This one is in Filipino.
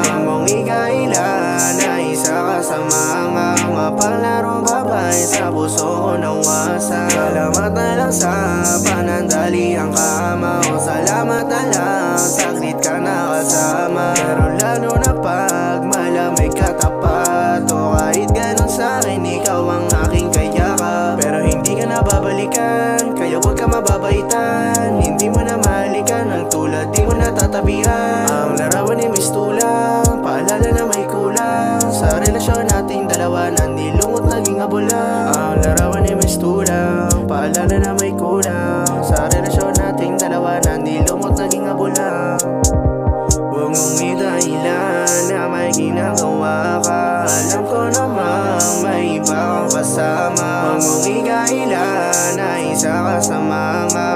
Huwag mong ikaila na isa ka sa mga mapaglarong babae sa puso ko nawasa. Salamat na lang sa panandaliang kama o salamat na lang saglit ka nakasama. Pero lalo na pag malamig ka tapat o kahit ganun sa'kin ikaw ang aking kayakap. Pero hindi ka na babalikan kaya huwag ka mababaitan. Hindi mo na mahalikan ang tulad di mo natatabihan. Ang larawan ni Miss Tulang paalala na may kulang sa relasyon nating dalawa na nilungot naging abulang. Ang larawan ni Miss Tulang paalala na may kulang sa relasyon nating dalawa na nilungot naging abulang. Huwag mong idahilan na may ginagawa ka. Alam ko namang may iba kang kasama. Huwag mong ikaila na isa ka sa mga